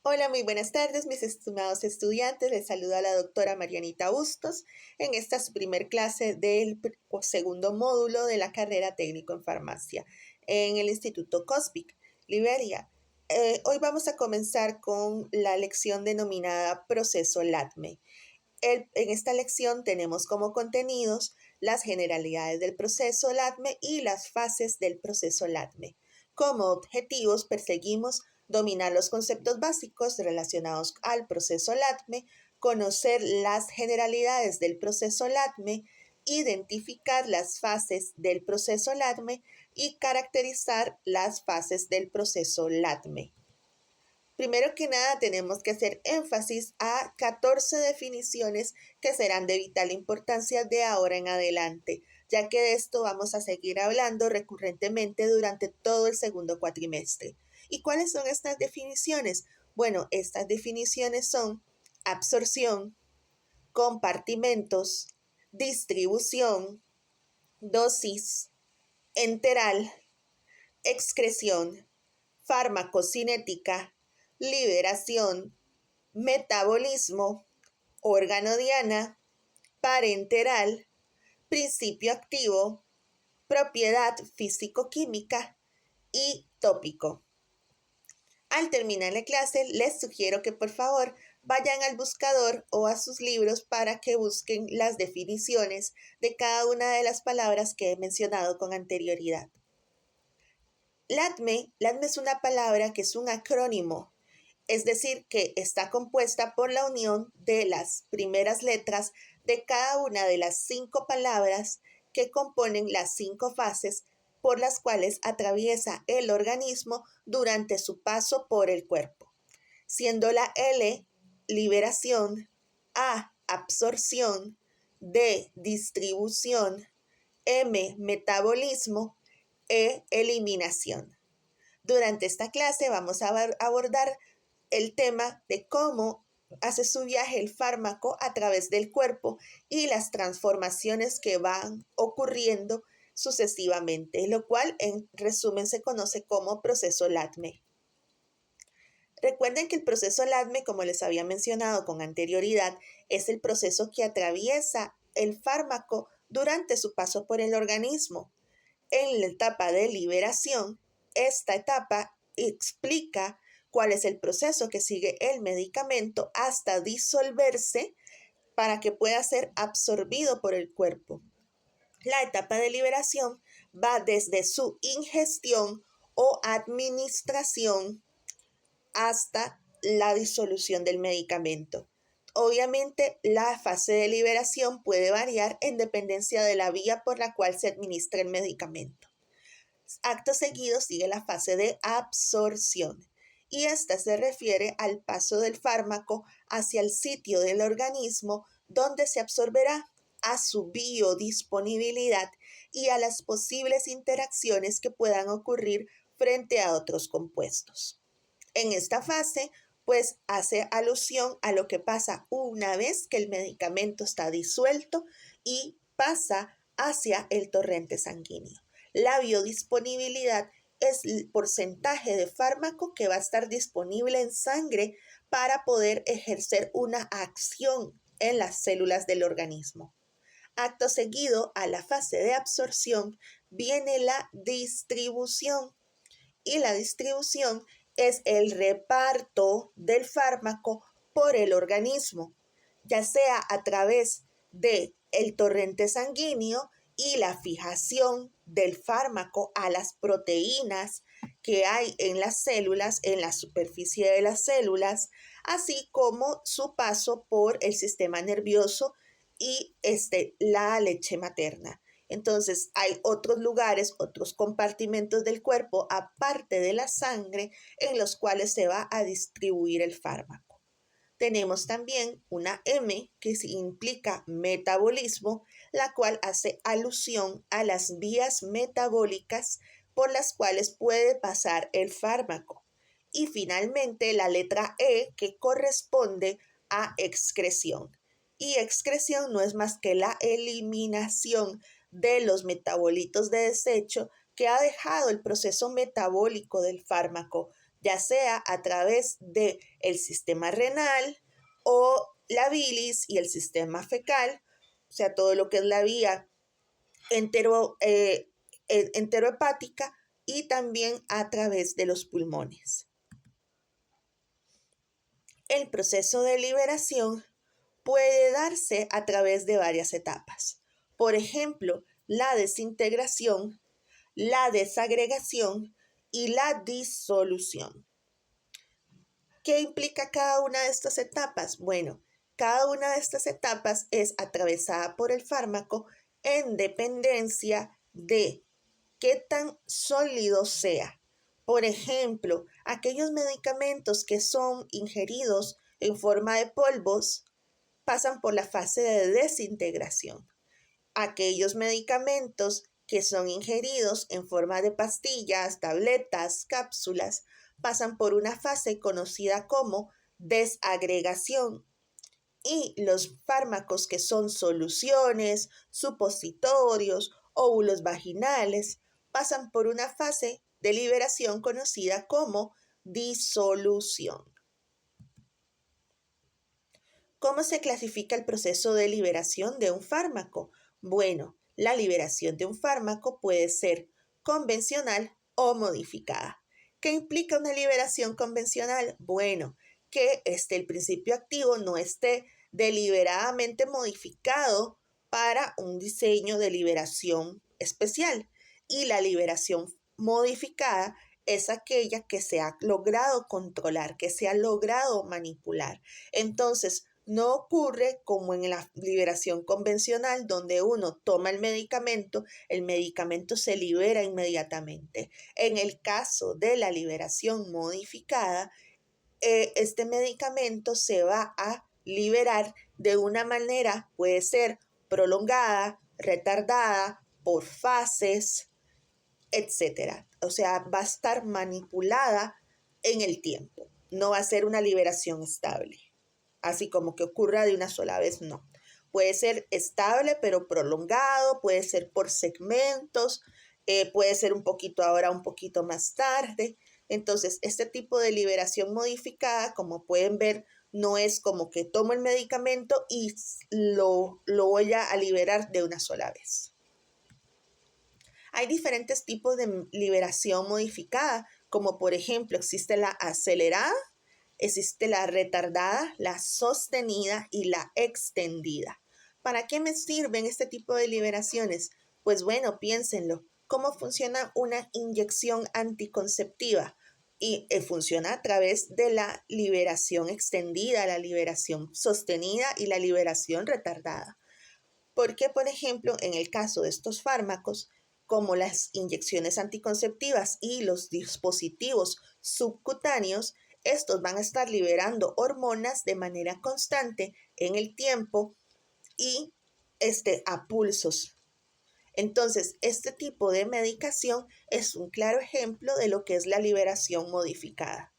Hola, muy buenas tardes, mis estimados estudiantes. Les saluda la doctora Marianita Bustos en esta su primer clase del segundo módulo de la carrera técnico en farmacia en el Instituto COSBIC, Liberia. Hoy vamos a comenzar con la lección denominada Proceso LATME. En esta lección tenemos como contenidos las generalidades del proceso LATME y las fases del proceso LATME. Como objetivos perseguimos dominar los conceptos básicos relacionados al proceso LATME, conocer las generalidades del proceso LATME, identificar las fases del proceso LATME y caracterizar las fases del proceso LATME. Primero que nada, tenemos que hacer énfasis a 14 definiciones que serán de vital importancia de ahora en adelante, ya que de esto vamos a seguir hablando recurrentemente durante todo el segundo cuatrimestre. ¿Y cuáles son estas definiciones? Bueno, estas definiciones son absorción, compartimentos, distribución, dosis, enteral, excreción, farmacocinética, liberación, metabolismo, órgano diana, parenteral, principio activo, propiedad físico-química y tópico. Al terminar la clase, les sugiero que por favor vayan al buscador o a sus libros para que busquen las definiciones de cada una de las palabras que he mencionado con anterioridad. LATME es una palabra que es un acrónimo, es decir, que está compuesta por la unión de las primeras letras de cada una de las 5 palabras que componen las 5 fases por las cuales atraviesa el organismo durante su paso por el cuerpo, siendo la L, liberación, A, absorción, D, distribución, M, metabolismo, E, eliminación. Durante esta clase vamos a abordar el tema de cómo hace su viaje el fármaco a través del cuerpo y las transformaciones que van ocurriendo sucesivamente, lo cual en resumen se conoce como proceso LATME. Recuerden que el proceso LATME, como les había mencionado con anterioridad, es el proceso que atraviesa el fármaco durante su paso por el organismo. En la etapa de liberación, esta etapa explica cuál es el proceso que sigue el medicamento hasta disolverse para que pueda ser absorbido por el cuerpo. La etapa de liberación va desde su ingestión o administración hasta la disolución del medicamento. Obviamente, la fase de liberación puede variar en dependencia de la vía por la cual se administra el medicamento. Acto seguido sigue la fase de absorción y esta se refiere al paso del fármaco hacia el sitio del organismo donde se absorberá, a su biodisponibilidad y a las posibles interacciones que puedan ocurrir frente a otros compuestos. En esta fase, pues hace alusión a lo que pasa una vez que el medicamento está disuelto y pasa hacia el torrente sanguíneo. La biodisponibilidad es el porcentaje de fármaco que va a estar disponible en sangre para poder ejercer una acción en las células del organismo. Acto seguido a la fase de absorción viene la distribución y la distribución es el reparto del fármaco por el organismo, ya sea a través del torrente sanguíneo y la fijación del fármaco a las proteínas que hay en las células, en la superficie de las células, así como su paso por el sistema nervioso y la leche materna. Entonces hay otros lugares, otros compartimentos del cuerpo, aparte de la sangre, en los cuales se va a distribuir el fármaco. Tenemos también una M que implica metabolismo, la cual hace alusión a las vías metabólicas por las cuales puede pasar el fármaco. Y finalmente la letra E que corresponde a excreción. Y excreción no es más que la eliminación de los metabolitos de desecho que ha dejado el proceso metabólico del fármaco ya sea a través del sistema renal o la bilis y el sistema fecal, o sea, todo lo que es la vía enterohepática y también a través de los pulmones. El proceso de liberación puede darse a través de varias etapas. Por ejemplo, la desintegración, la desagregación y la disolución. ¿Qué implica cada una de estas etapas? Bueno, cada una de estas etapas es atravesada por el fármaco en dependencia de qué tan sólido sea. Por ejemplo, aquellos medicamentos que son ingeridos en forma de polvos pasan por la fase de desintegración. Aquellos medicamentos que son ingeridos en forma de pastillas, tabletas, cápsulas, pasan por una fase conocida como desagregación. Y los fármacos que son soluciones, supositorios, óvulos vaginales, pasan por una fase de liberación conocida como disolución. ¿Cómo se clasifica el proceso de liberación de un fármaco? Bueno, la liberación de un fármaco puede ser convencional o modificada. ¿Qué implica una liberación convencional? Bueno, que el principio activo no esté deliberadamente modificado para un diseño de liberación especial. Y la liberación modificada es aquella que se ha logrado controlar, que se ha logrado manipular. Entonces, no ocurre como en la liberación convencional, donde uno toma el medicamento se libera inmediatamente. En el caso de la liberación modificada, este medicamento se va a liberar de una manera, puede ser prolongada, retardada, por fases, etcétera. O sea, va a estar manipulada en el tiempo. No va a ser una liberación estable. Así como que ocurra de una sola vez, no. Puede ser estable, pero prolongado, puede ser por segmentos, puede ser un poquito ahora, un poquito más tarde. Entonces, este tipo de liberación modificada, como pueden ver, no es como que tomo el medicamento y lo voy a liberar de una sola vez. Hay diferentes tipos de liberación modificada, como por ejemplo existe la acelerada, existe la retardada, la sostenida y la extendida. ¿Para qué me sirven este tipo de liberaciones? Pues bueno, piénsenlo. ¿Cómo funciona una inyección anticonceptiva? Y funciona a través de la liberación extendida, la liberación sostenida y la liberación retardada. Porque, por ejemplo, en el caso de estos fármacos, como las inyecciones anticonceptivas y los dispositivos subcutáneos, estos van a estar liberando hormonas de manera constante en el tiempo y a pulsos. Entonces, este tipo de medicación es un claro ejemplo de lo que es la liberación modificada.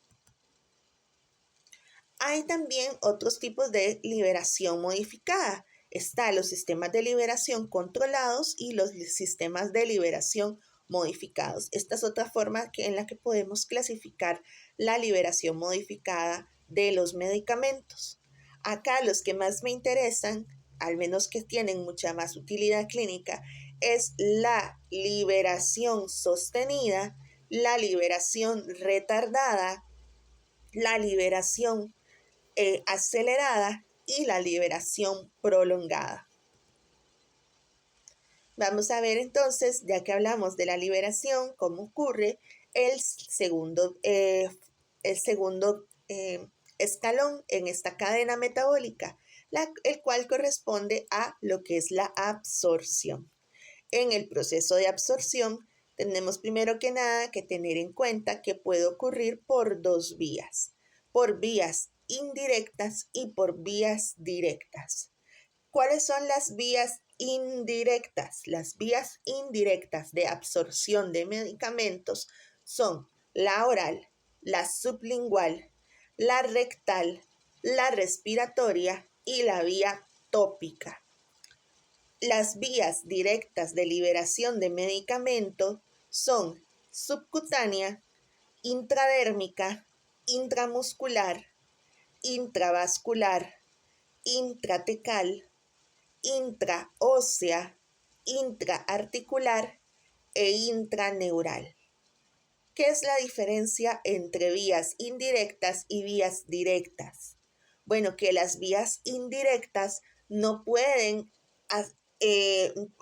Hay también otros tipos de liberación modificada. Están los sistemas de liberación controlados y los sistemas de liberación modificados. Esta es otra forma en la que podemos clasificar la liberación modificada de los medicamentos. Acá los que más me interesan, al menos que tienen mucha más utilidad clínica, es la liberación sostenida, la liberación retardada, la liberación acelerada y la liberación prolongada. Vamos a ver entonces, ya que hablamos de la liberación, cómo ocurre el segundo escalón en esta cadena metabólica, el cual corresponde a lo que es la absorción. En el proceso de absorción, tenemos primero que nada que tener en cuenta que puede ocurrir por dos vías, por vías indirectas y por vías directas. ¿Cuáles son las vías indirectas? Las vías indirectas de absorción de medicamentos son la oral, la sublingual, la rectal, la respiratoria y la vía tópica. Las vías directas de liberación de medicamentos son subcutánea, intradérmica, intramuscular, intravascular, intratecal, intraósea, intraarticular e intraneural. ¿Qué es la diferencia entre vías indirectas y vías directas? Bueno, que las vías indirectas no pueden, en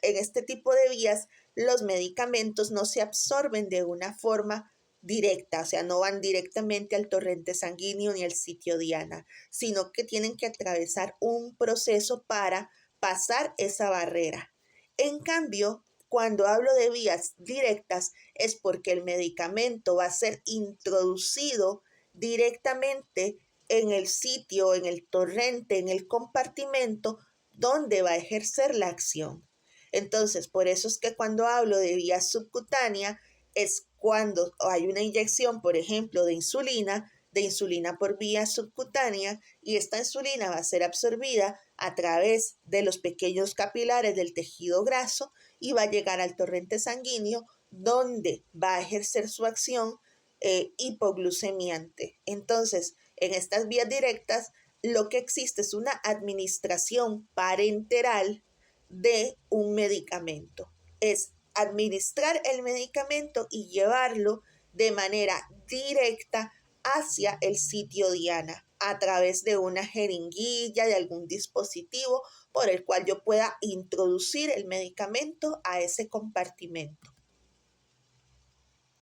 este tipo de vías, los medicamentos no se absorben de una forma directa, o sea, no van directamente al torrente sanguíneo ni al sitio diana, sino que tienen que atravesar un proceso para pasar esa barrera. En cambio, cuando hablo de vías directas es porque el medicamento va a ser introducido directamente en el sitio, en el torrente, en el compartimento donde va a ejercer la acción. Entonces, por eso es que cuando hablo de vía subcutánea es cuando hay una inyección, por ejemplo, de insulina por vía subcutánea, y esta insulina va a ser absorbida a través de los pequeños capilares del tejido graso y va a llegar al torrente sanguíneo donde va a ejercer su acción hipoglucemiante. Entonces, en estas vías directas, lo que existe es una administración parenteral de un medicamento. Es administrar el medicamento y llevarlo de manera directa hacia el sitio diana a través de una jeringuilla, de algún dispositivo por el cual yo pueda introducir el medicamento a ese compartimento.